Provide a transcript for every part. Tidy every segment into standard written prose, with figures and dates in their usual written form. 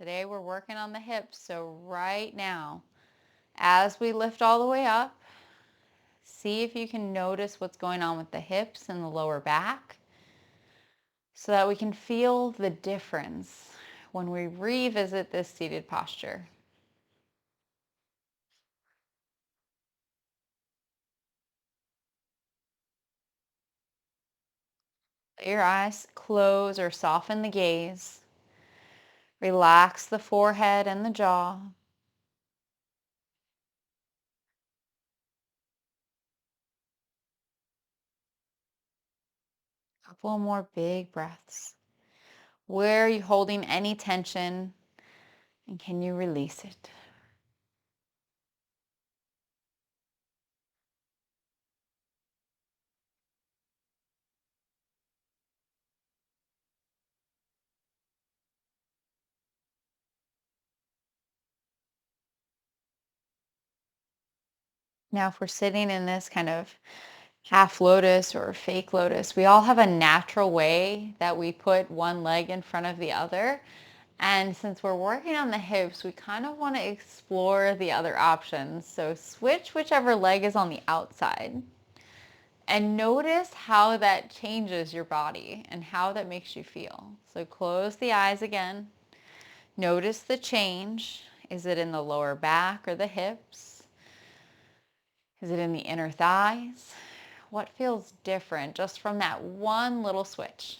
Today we're working on the hips. So right now, as we lift all the way up, see if you can notice what's going on with the hips and the lower back so that we can feel the difference when we revisit this seated posture. Let your eyes close or soften the gaze. Relax the forehead and the jaw. Couple more big breaths. Where are you holding any tension, and can you release it? Now, if we're sitting in this kind of half lotus or fake lotus, we all have a natural way that we put one leg in front of the other. And since we're working on the hips, we kind of want to explore the other options. So switch whichever leg is on the outside and notice how that changes your body and how that makes you feel. So close the eyes again. Notice the change. Is it in the lower back or the hips? Is it in the inner thighs? What feels different just from that one little switch?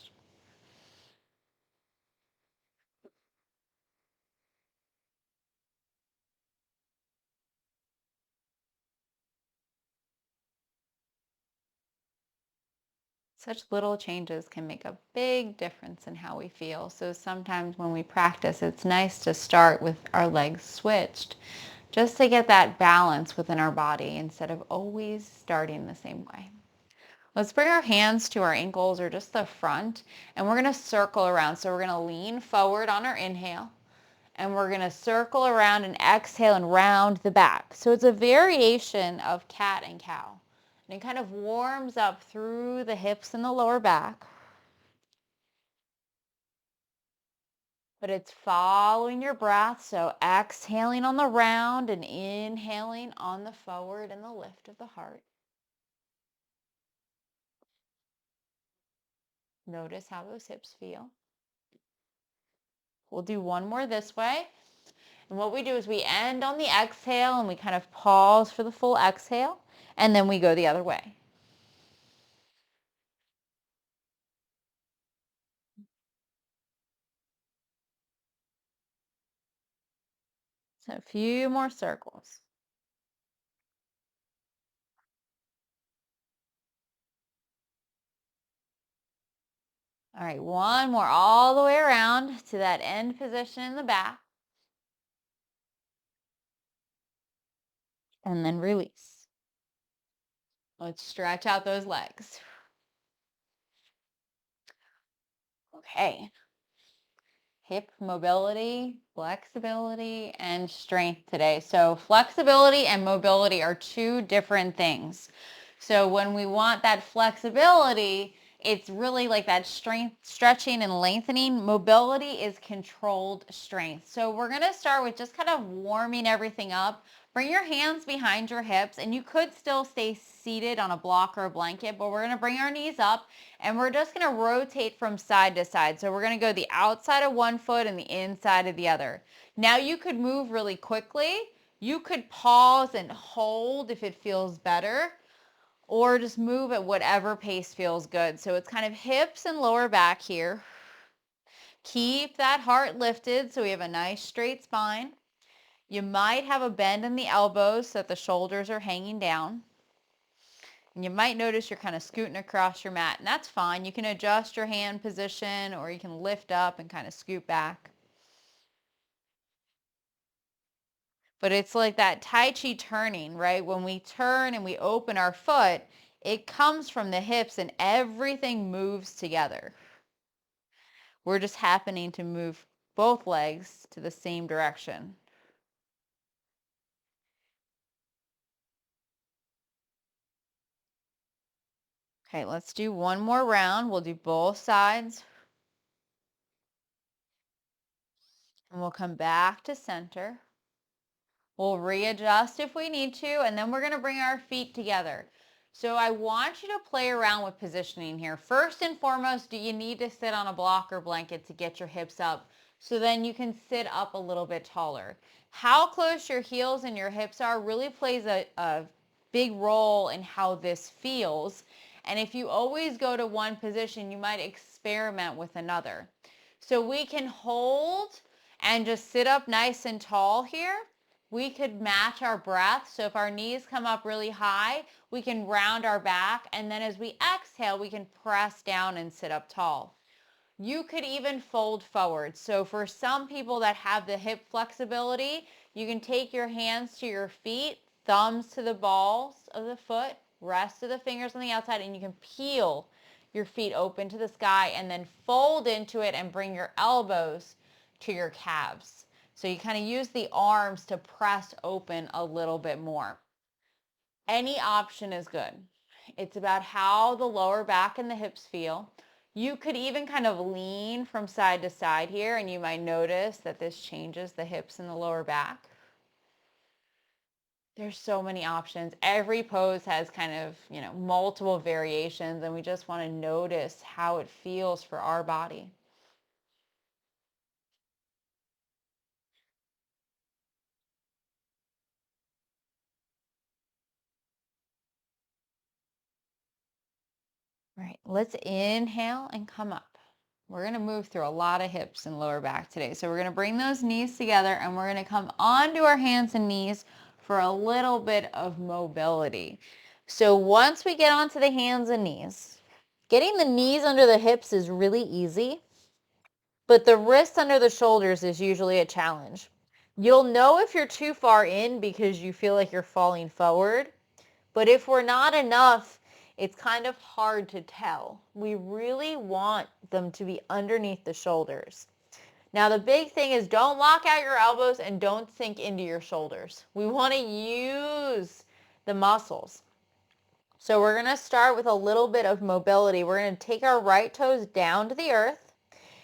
Such little changes can make a big difference in how we feel. So sometimes when we practice, it's nice to start with our legs switched just to get that balance within our body instead of always starting the same way. Let's bring our hands to our ankles or just the front, and we're going to circle around. So we're going to lean forward on our inhale, and we're going to circle around and exhale and round the back. So it's a variation of cat and cow. And it kind of warms up through the hips and the lower back. But it's following your breath. So exhaling on the round and inhaling on the forward and the lift of the heart. Notice how those hips feel. We'll do one more this way. And what we do is we end on the exhale and we kind of pause for the full exhale. And then we go the other way. So a few more circles. All right, one more all the way around to that end position in the back. And then release. Let's stretch out those legs. Okay. Hip mobility, flexibility, and strength today. So flexibility and mobility are two different things. So when we want that flexibility, it's really like that strength, stretching and lengthening. Mobility is controlled strength. So we're going to start with just kind of warming everything up. Bring your hands behind your hips, and you could still stay seated on a block or a blanket, but we're going to bring our knees up and we're just going to rotate from side to side. So we're going to go the outside of one foot and the inside of the other. Now you could move really quickly. You could pause and hold if it feels better, or just move at whatever pace feels good. So it's kind of hips and lower back here. Keep that heart lifted so we have a nice straight spine. You might have a bend in the elbows so that the shoulders are hanging down. And you might notice you're kind of scooting across your mat, and that's fine. You can adjust your hand position or you can lift up and kind of scoot back. But it's like that Tai Chi turning, right? When we turn and we open our foot, it comes from the hips and everything moves together. We're just happening to move both legs to the same direction. Okay, let's do one more round. We'll do both sides. And we'll come back to center. We'll readjust if we need to, and then we're going to bring our feet together. So I want you to play around with positioning here. First and foremost, do you need to sit on a block or blanket to get your hips up so then you can sit up a little bit taller? How close your heels and your hips are really plays a big role in how this feels. And if you always go to one position, you might experiment with another. So we can hold and just sit up nice and tall here. We could match our breath. So if our knees come up really high, we can round our back. And then as we exhale, we can press down and sit up tall. You could even fold forward. So for some people that have the hip flexibility, you can take your hands to your feet, thumbs to the balls of the foot, rest of the fingers on the outside, and you can peel your feet open to the sky and then fold into it and bring your elbows to your calves. So you kind of use the arms to press open a little bit more. Any option is good. It's about how the lower back and the hips feel. You could even kind of lean from side to side here, and you might notice that this changes the hips and the lower back. There's so many options. Every pose has kind of, multiple variations, and we just want to notice how it feels for our body. Right, let's inhale and come up. We're going to move through a lot of hips and lower back today. So we're going to bring those knees together and we're going to come onto our hands and knees for a little bit of mobility. So once we get onto the hands and knees, getting the knees under the hips is really easy, but the wrists under the shoulders is usually a challenge. You'll know if you're too far in because you feel like you're falling forward. But if we're not enough, it's kind of hard to tell. We really want them to be underneath the shoulders. Now, the big thing is don't lock out your elbows and don't sink into your shoulders. We want to use the muscles. So we're going to start with a little bit of mobility. We're going to take our right toes down to the earth,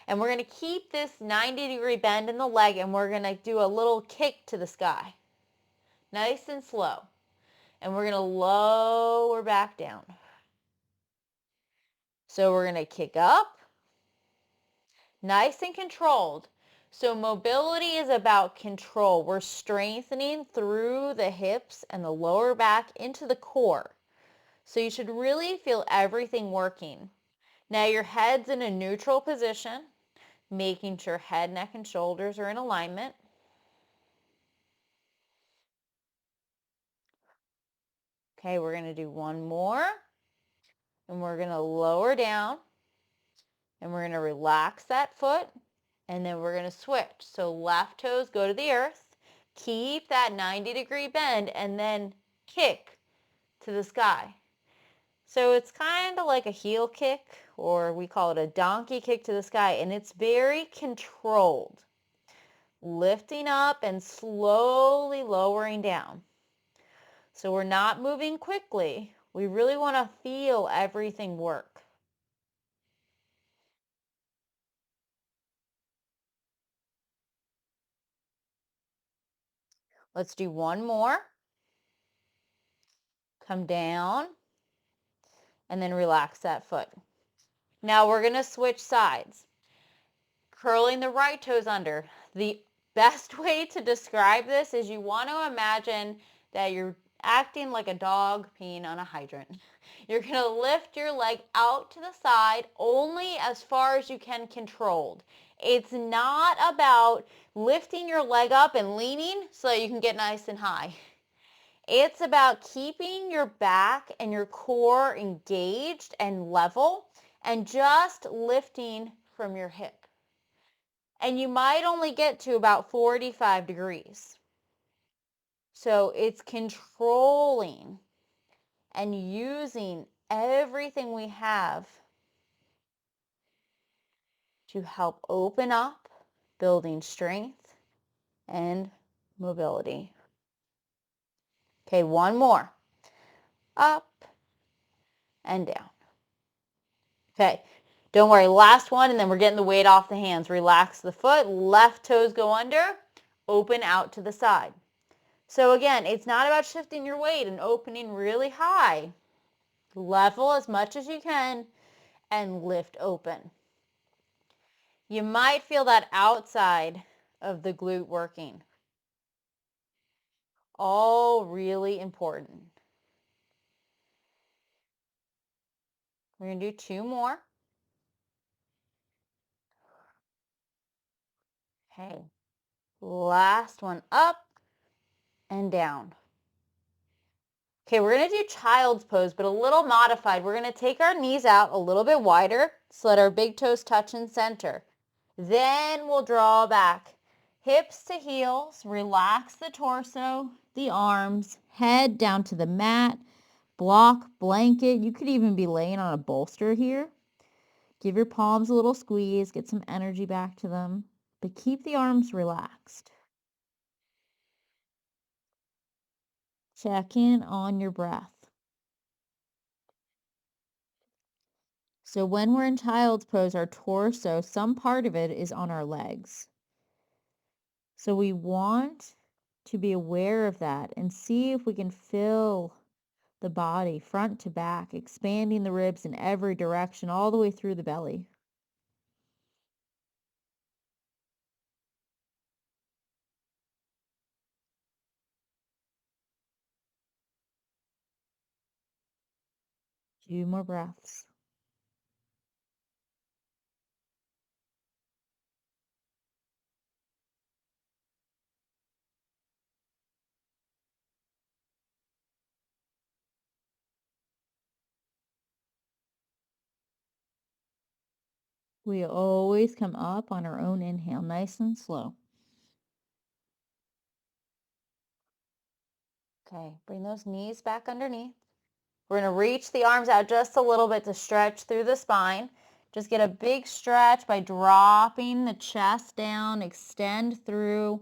and we're going to keep this 90-degree bend in the leg, and we're going to do a little kick to the sky. Nice and slow. And we're going to lower back down. So we're going to kick up, nice and controlled. So mobility is about control. We're strengthening through the hips and the lower back into the core. So you should really feel everything working. Now your head's in a neutral position, making sure head, neck, and shoulders are in alignment. Okay, we're going to do one more. And we're going to lower down. And we're going to relax that foot. And then we're going to switch. So left toes go to the earth. Keep that 90-degree bend and then kick to the sky. So it's kind of like a heel kick, or we call it a donkey kick to the sky, and it's very controlled. Lifting up and slowly lowering down. So we're not moving quickly. We really want to feel everything work. Let's do one more. Come down and then relax that foot. Now we're going to switch sides. Curling the right toes under. The best way to describe this is you want to imagine that you're acting like a dog peeing on a hydrant. You're going to lift your leg out to the side only as far as you can controlled. It's not about lifting your leg up and leaning so that you can get nice and high. It's about keeping your back and your core engaged and level and just lifting from your hip. And you might only get to about 45 degrees. So it's controlling and using everything we have to help open up, building strength and mobility. Okay, one more. Up and down. Okay, Don't worry, last one, and then we're getting the weight off the hands. Relax the foot, left toes go under, open out to the side. So again, it's not about shifting your weight and opening really high. Level as much as you can and lift open. You might feel that outside of the glute working. All really important. We're going to do 2 more. Okay. Last one up and down. Okay, we're going to do child's pose, but a little modified. We're going to take our knees out a little bit wider, so let our big toes touch in center. Then we'll draw back. Hips to heels, relax the torso, the arms, head down to the mat, block, blanket. You could even be laying on a bolster here. Give your palms a little squeeze, get some energy back to them, but keep the arms relaxed. Check in on your breath. So when we're in child's pose, our torso, some part of it is on our legs. So we want to be aware of that and see if we can feel the body front to back, expanding the ribs in every direction all the way through the belly. Few more breaths. We always come up on our own inhale, nice and slow. Okay, bring those knees back underneath. We're going to reach the arms out just a little bit to stretch through the spine. Just get a big stretch by dropping the chest down, extend through.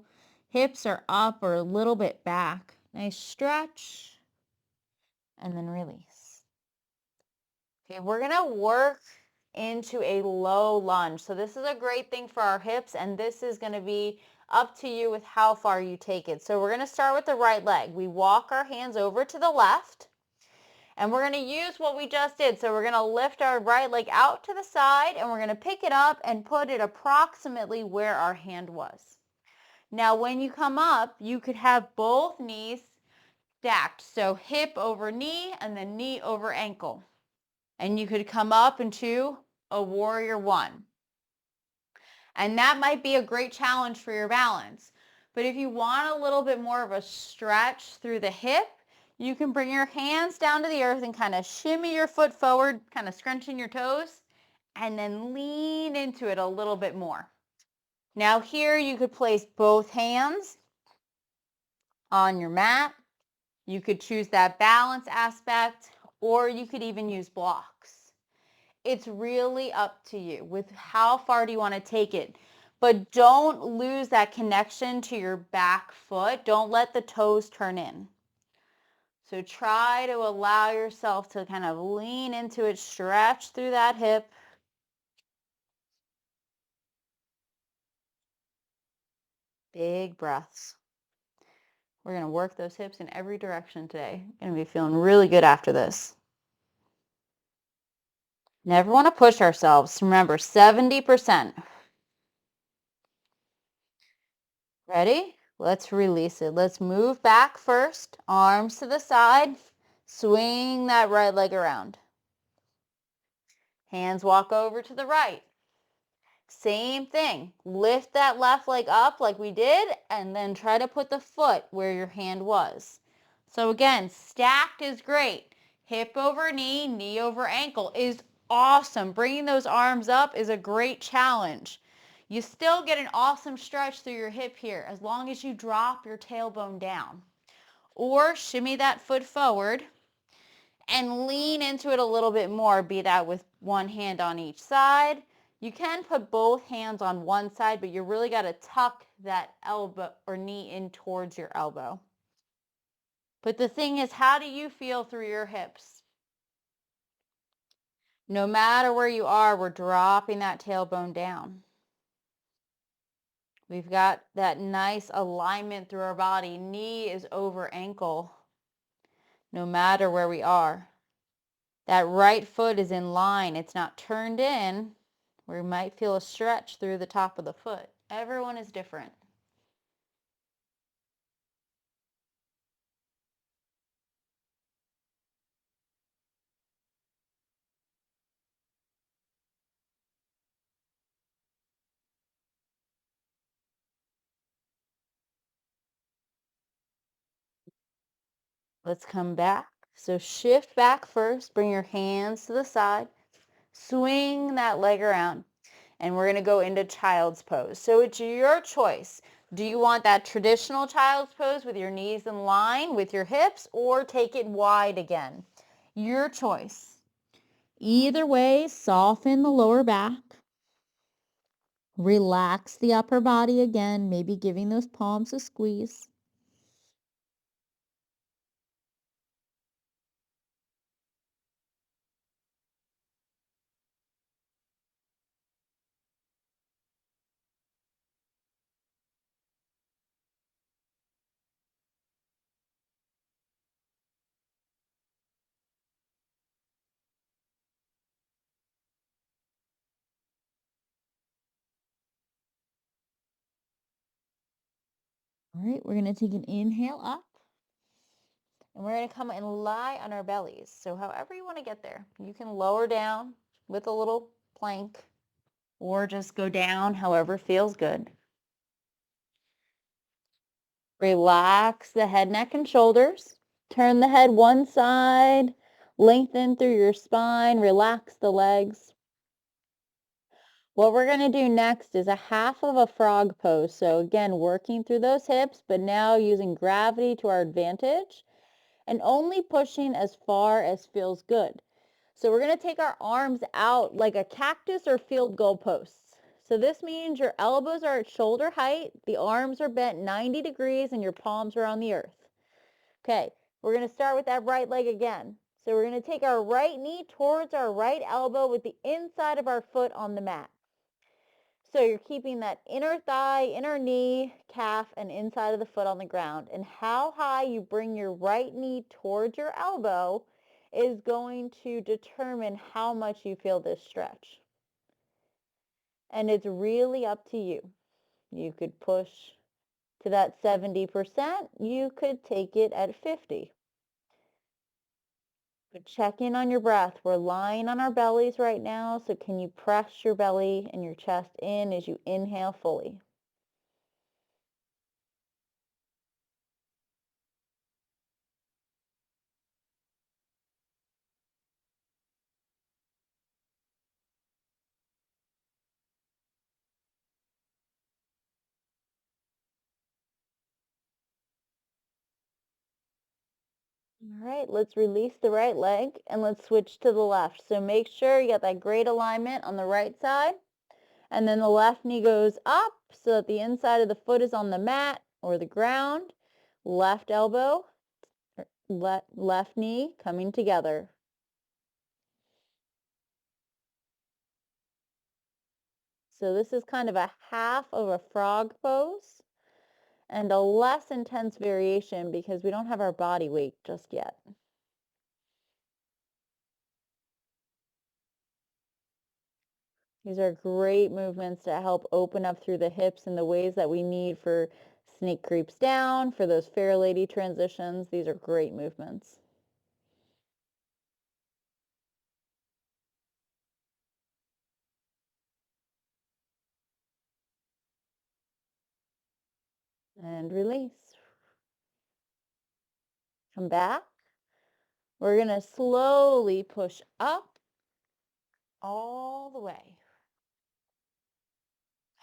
Hips are up or a little bit back. Nice stretch, and then release. Okay, we're going to work into a low lunge. So this is a great thing for our hips, and this is going to be up to you with how far you take it. So we're going to start with the right leg. We walk our hands over to the left. And we're going to use what we just did. So we're going to lift our right leg out to the side, and we're going to pick it up and put it approximately where our hand was. Now, when you come up, you could have both knees stacked. So hip over knee and then knee over ankle. And you could come up into a warrior one. And that might be a great challenge for your balance. But if you want a little bit more of a stretch through the hip, you can bring your hands down to the earth and kind of shimmy your foot forward, kind of scrunching your toes, and then lean into it a little bit more. Now here you could place both hands on your mat. You could choose that balance aspect, or you could even use blocks. It's really up to you with how far do you want to take it. But don't lose that connection to your back foot. Don't let the toes turn in. So try to allow yourself to kind of lean into it, stretch through that hip. Big breaths. We're going to work those hips in every direction today. Going to be feeling really good after this. Never want to push ourselves. Remember, 70%. Ready? Let's release it. Let's move back first. Arms to the side. Swing that right leg around. Hands walk over to the right. Same thing. Lift that left leg up like we did, and then try to put the foot where your hand was. So again, stacked is great. Hip over knee, knee over ankle is awesome. Bringing those arms up is a great challenge. You still get an awesome stretch through your hip here as long as you drop your tailbone down. Or shimmy that foot forward and lean into it a little bit more, be that with one hand on each side. You can put both hands on one side, but you really got to tuck that elbow or knee in towards your elbow. But the thing is, how do you feel through your hips? No matter where you are, we're dropping that tailbone down. We've got that nice alignment through our body. Knee is over ankle, no matter where we are. That right foot is in line. It's not turned in, where we might feel a stretch through the top of the foot. Everyone is different. Let's come back. So shift back first. Bring your hands to the side. Swing that leg around. And we're going to go into child's pose. So it's your choice. Do you want that traditional child's pose with your knees in line with your hips, or take it wide again? Your choice. Either way, soften the lower back. Relax the upper body again, maybe giving those palms a squeeze. All right, we're going to take an inhale up. And we're going to come and lie on our bellies. So however you want to get there, you can lower down with a little plank or just go down however feels good. Relax the head, neck, and shoulders. Turn the head one side, lengthen through your spine, relax the legs. What we're going to do next is a half of a frog pose. So again, working through those hips, but now using gravity to our advantage and only pushing as far as feels good. So we're going to take our arms out like a cactus or field goal posts. So this means your elbows are at shoulder height, the arms are bent 90 degrees, and your palms are on the earth. Okay, we're going to start with that right leg again. So we're going to take our right knee towards our right elbow with the inside of our foot on the mat. So you're keeping that inner thigh, inner knee, calf, and inside of the foot on the ground. And how high you bring your right knee towards your elbow is going to determine how much you feel this stretch. And it's really up to you. You could push to that 70%. You could take it at 50. But check in on your breath. We're lying on our bellies right now. So can you press your belly and your chest in as you inhale fully? All right, let's release the right leg and let's switch to the left. So make sure you got that great alignment on the right side. And then the left knee goes up so that the inside of the foot is on the mat or the ground. Left elbow, left knee coming together. So this is kind of a half of a frog pose and a less intense variation because we don't have our body weight just yet. These are great movements to help open up through the hips in the ways that we need for snake creeps down, for those fair lady transitions. These are great movements. And release. Come back. We're going to slowly push up all the way.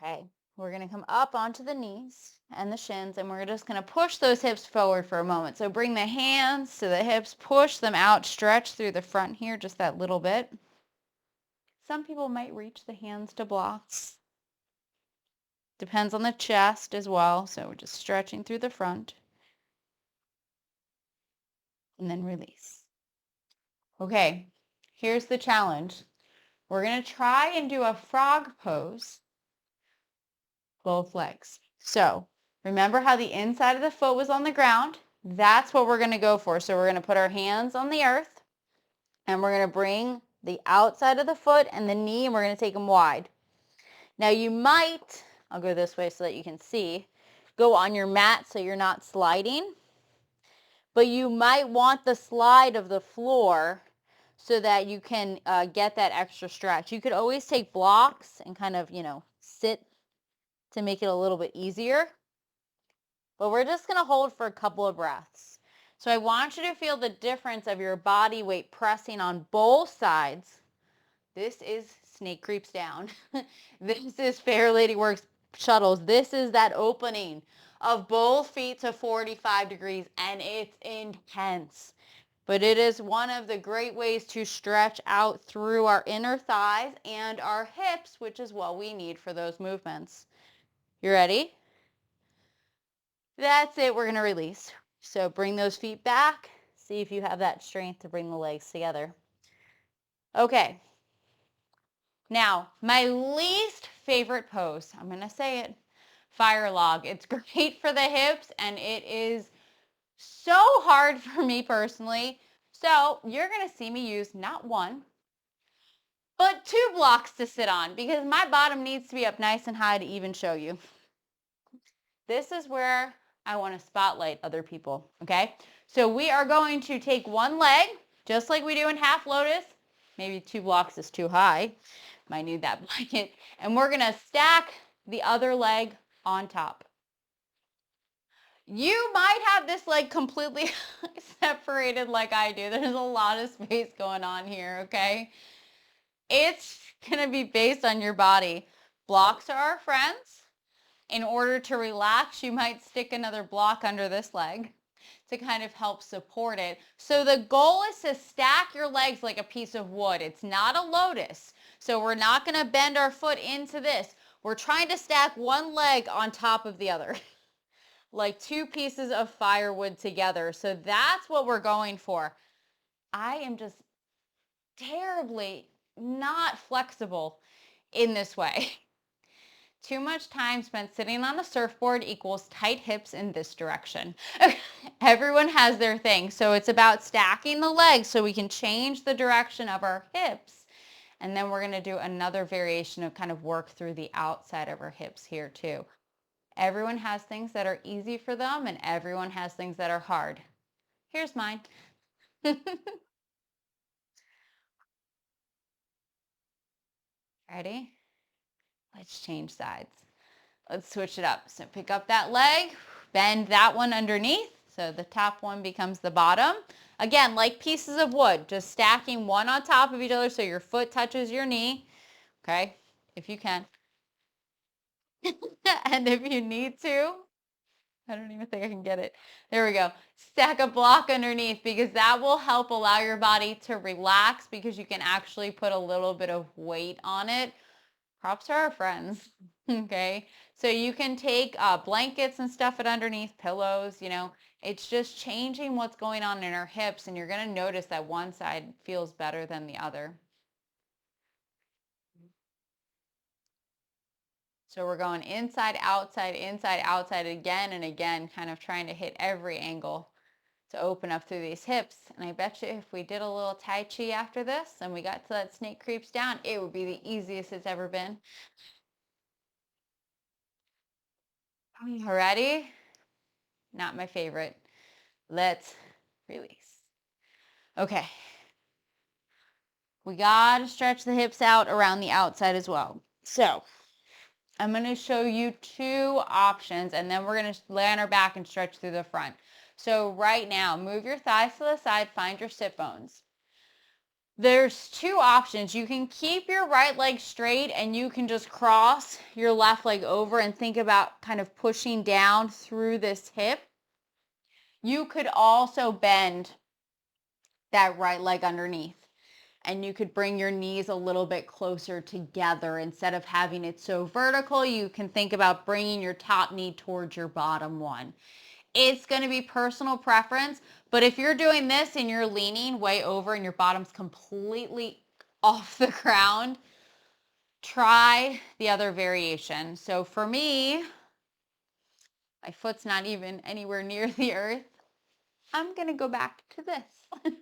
Okay. We're going to come up onto the knees and the shins, and we're just going to push those hips forward for a moment. So bring the hands to the hips, push them out, stretch through the front here just that little bit. Some people might reach the hands to blocks. Depends on the chest as well. So we're just stretching through the front. And then release. Okay, here's the challenge. We're going to try and do a frog pose, both legs. So remember how the inside of the foot was on the ground? That's what we're going to go for. So we're going to put our hands on the earth and we're going to bring the outside of the foot and the knee and we're going to take them wide. Now you might, I'll go this way so that you can see, go on your mat so you're not sliding. But you might want the slide of the floor so that you can get that extra stretch. You could always take blocks and kind of, sit to make it a little bit easier. But we're just going to hold for a couple of breaths. So I want you to feel the difference of your body weight pressing on both sides. This is snake creeps down. This is Fair Lady Works shuttles. This is that opening of both feet to 45 degrees, and it's intense. But it is one of the great ways to stretch out through our inner thighs and our hips, which is what we need for those movements. You ready? That's it. We're going to release. So bring those feet back. See if you have that strength to bring the legs together. Okay. Now, my least favorite pose, I'm going to say it, fire log. It's great for the hips and it is so hard for me personally. So you're going to see me use not one, but 2 blocks to sit on because my bottom needs to be up nice and high to even show you. This is where I want to spotlight other people, okay? So we are going to take one leg, just like we do in half lotus. Maybe 2 blocks is too high. Might need that blanket. And we're going to stack the other leg on top. You might have this leg completely separated like I do. There's a lot of space going on here, okay? It's going to be based on your body. Blocks are our friends. In order to relax, you might stick another block under this leg to kind of help support it. So the goal is to stack your legs like a piece of wood. It's not a lotus. So we're not going to bend our foot into this. We're trying to stack one leg on top of the other, like 2 pieces of firewood together. So that's what we're going for. I am just terribly not flexible in this way. Too much time spent sitting on a surfboard equals tight hips in this direction. Everyone has their thing. So it's about stacking the legs so we can change the direction of our hips. And then we're going to do another variation of kind of work through the outside of our hips here too. Everyone has things that are easy for them and everyone has things that are hard. Here's mine. Ready? Let's change sides. Let's switch it up. So pick up that leg, bend that one underneath. So the top one becomes the bottom. Again, like pieces of wood, just stacking one on top of each other so your foot touches your knee. Okay, if you can. And if you need to, I don't even think I can get it. There we go. Stack a block underneath because that will help allow your body to relax because you can actually put a little bit of weight on it. Props are our friends. Okay. So you can take blankets and stuff it underneath, pillows, it's just changing what's going on in our hips and you're going to notice that one side feels better than the other. So we're going inside, outside again and again, kind of trying to hit every angle to open up through these hips. And I bet you if we did a little Tai Chi after this and we got to that snake creeps down, it would be the easiest it's ever been. Ready? Not my favorite. Let's release. Okay. We got to stretch the hips out around the outside as well. So I'm going to show you 2 options and then we're going to lay on our back and stretch through the front. So right now, move your thighs to the side, find your sit bones. There's 2 options. You can keep your right leg straight and you can just cross your left leg over and think about kind of pushing down through this hip. You could also bend that right leg underneath and you could bring your knees a little bit closer together. Instead of having it so vertical, you can think about bringing your top knee towards your bottom one. It's going to be personal preference, but if you're doing this and you're leaning way over and your bottom's completely off the ground, try the other variation. So for me, my foot's not even anywhere near the earth. I'm going to go back to this.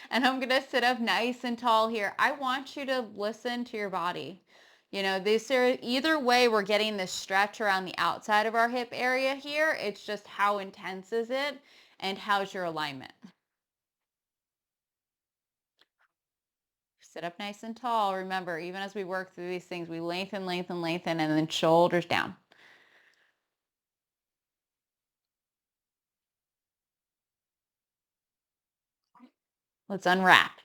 And I'm going to sit up nice and tall here. I want you to listen to your body. You know, this are either way we're getting this stretch around the outside of our hip area here. It's just how intense is it and how's your alignment. Sit up nice and tall. Remember, even as we work through these things, we lengthen, lengthen, lengthen, and then shoulders down. Let's unwrap.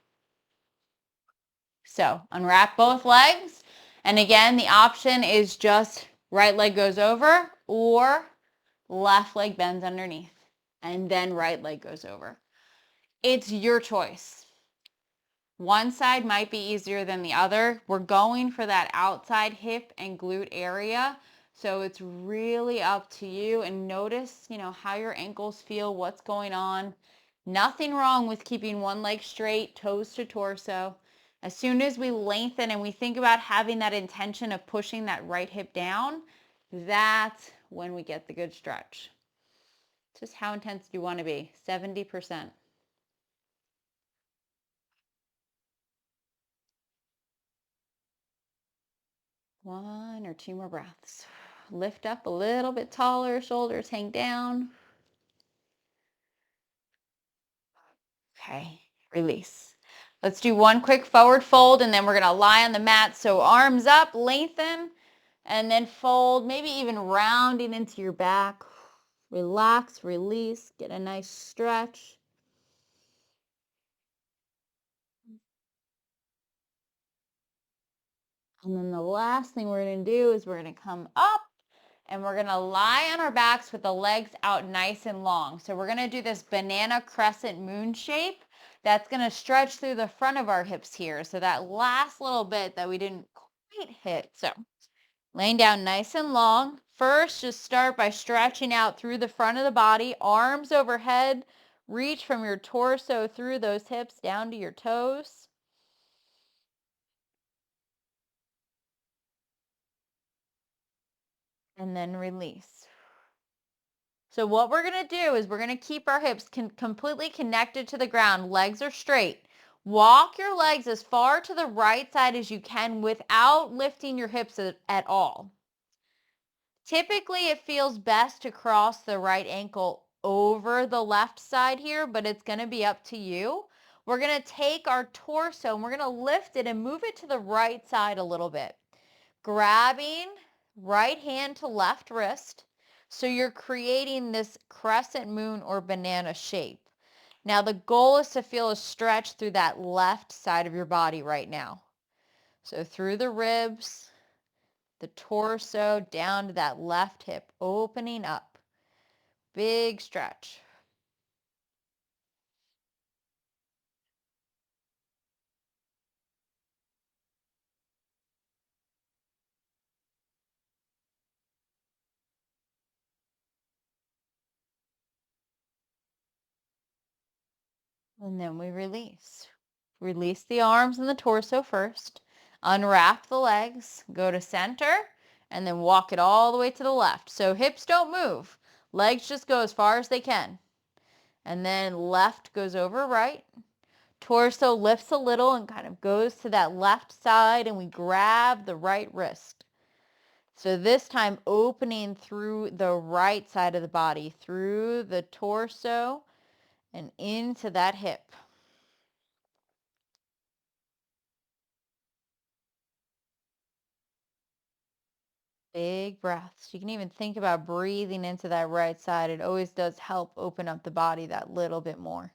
So unwrap both legs. And again, the option is just right leg goes over or left leg bends underneath and then right leg goes over. It's your choice. One side might be easier than the other. We're going for that outside hip and glute area. So it's really up to you, and notice, how your ankles feel, what's going on. Nothing wrong with keeping one leg straight, toes to torso. As soon as we lengthen and we think about having that intention of pushing that right hip down, that's when we get the good stretch. Just how intense do you want to be? 70%. One or two more breaths. Lift up a little bit taller, shoulders hang down. Okay, release. Let's do one quick forward fold and then we're gonna lie on the mat. So arms up, lengthen, and then fold, maybe even rounding into your back. Relax, release, get a nice stretch. And then the last thing we're gonna do is we're gonna come up and we're gonna lie on our backs with the legs out nice and long. So we're gonna do this banana crescent moon shape. That's gonna stretch through the front of our hips here. So that last little bit that we didn't quite hit. So laying down nice and long. First, just start by stretching out through the front of the body, arms overhead. Reach from your torso through those hips down to your toes. And then release. So what we're going to do is we're going to keep our hips completely connected to the ground. Legs are straight. Walk your legs as far to the right side as you can without lifting your hips at all. Typically, it feels best to cross the right ankle over the left side here, but it's going to be up to you. We're going to take our torso and we're going to lift it and move it to the right side a little bit. Grabbing right hand to left wrist. So you're creating this crescent moon or banana shape. Now the goal is to feel a stretch through that left side of your body right now. So through the ribs, the torso, down to that left hip, opening up. Big stretch. And then we release. Release the arms and the torso first. Unwrap the legs, go to center, and then walk it all the way to the left. So hips don't move. Legs just go as far as they can. And then left goes over right. Torso lifts a little and kind of goes to that left side, and we grab the right wrist. So this time opening through the right side of the body, through the torso and into that hip. Big breaths. You can even think about breathing into that right side. It always does help open up the body that little bit more.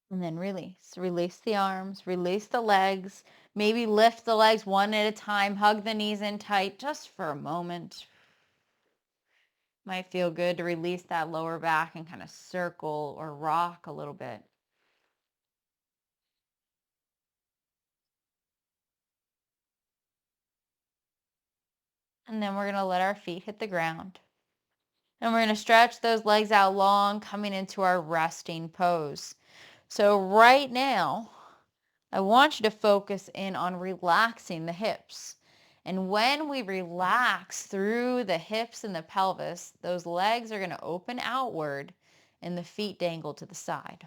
And then release. Release the arms, release the legs. Maybe lift the legs one at a time. Hug the knees in tight just for a moment. Might feel good to release that lower back and kind of circle or rock a little bit. And then we're going to let our feet hit the ground. And we're going to stretch those legs out long, coming into our resting pose. So right now, I want you to focus in on relaxing the hips. And when we relax through the hips and the pelvis, those legs are going to open outward and the feet dangle to the side.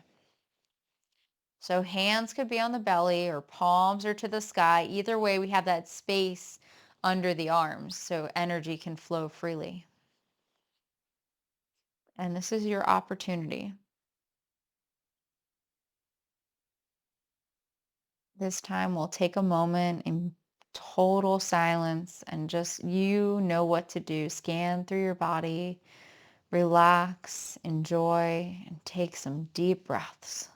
So hands could be on the belly or palms are to the sky. Either way, we have that space under the arms so energy can flow freely. And this is your opportunity. This time we'll take a moment in total silence and just you know what to do. Scan through your body, relax, enjoy, and take some deep breaths.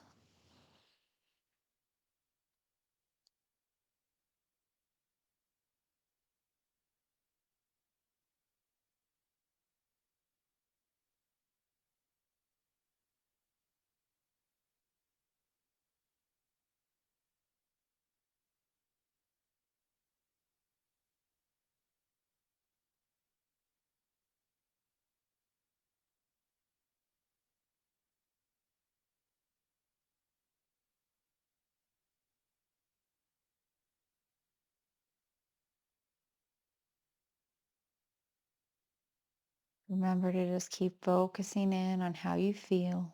Remember to just keep focusing in on how you feel.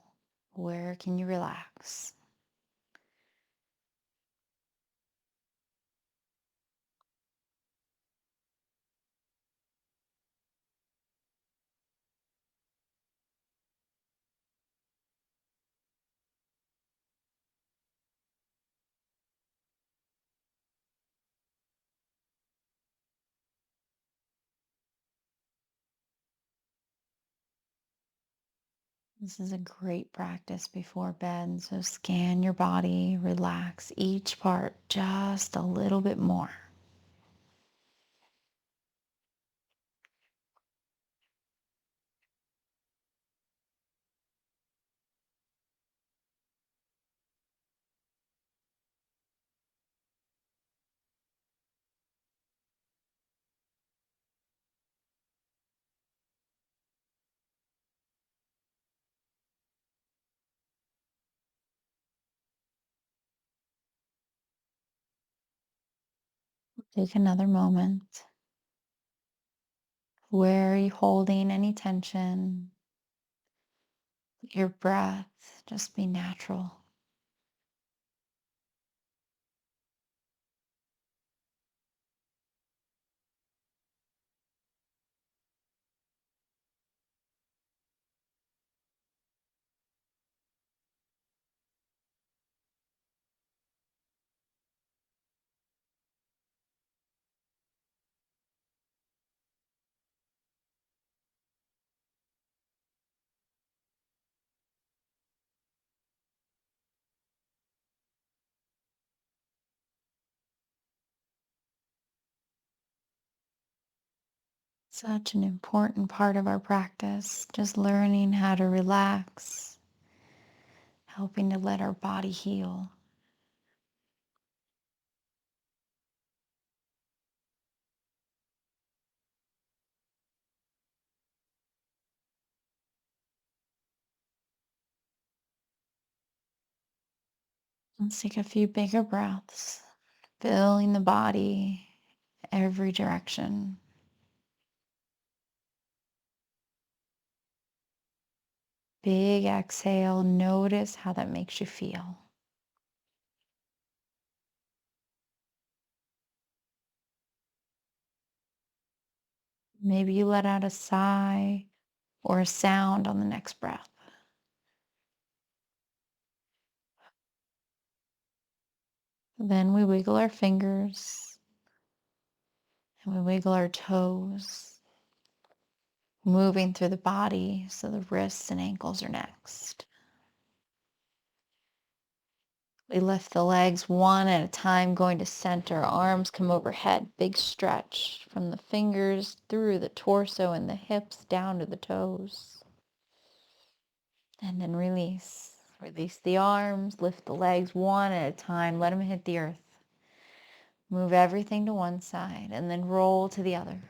Where can you relax? This is a great practice before bed. So scan your body, relax each part just a little bit more. Take another moment. Where are you holding any tension? Your breath, just be natural. Such an important part of our practice, just learning how to relax, helping to let our body heal. Let's take a few bigger breaths, filling the body every direction. Big exhale, notice how that makes you feel. Maybe you let out a sigh or a sound on the next breath. Then we wiggle our fingers and we wiggle our toes, moving through the body so the wrists and ankles are next. We lift the legs one at a time, going to center. Arms come overhead, big stretch from the fingers through the torso and the hips down to the toes. And then release. Release the arms, lift the legs one at a time, let them hit the earth. Move everything to one side and then roll to the other.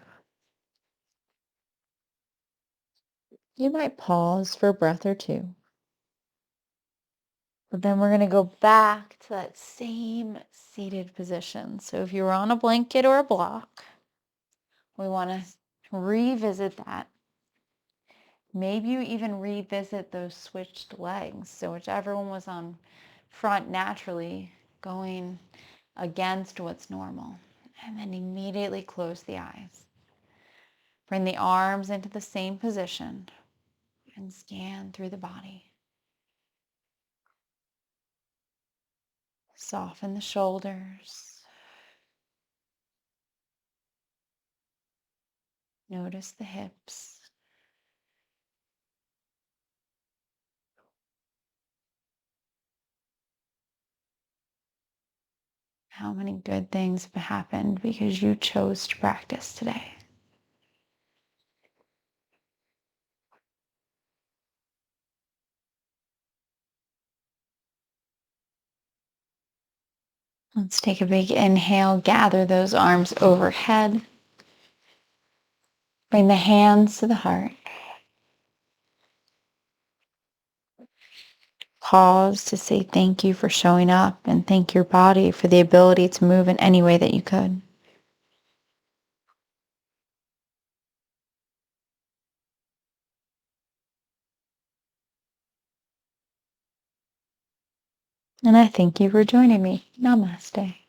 You might pause for a breath or two. But then we're going to go back to that same seated position. So if you were on a blanket or a block, we want to revisit that. Maybe you even revisit those switched legs. So whichever one was on front naturally, going against what's normal. And then immediately close the eyes. Bring the arms into the same position and scan through the body. Soften the shoulders. Notice the hips. How many good things have happened because you chose to practice today? Let's take a big inhale. Gather those arms overhead. Bring the hands to the heart. Pause to say thank you for showing up and thank your body for the ability to move in any way that you could. And I thank you for joining me. Namaste.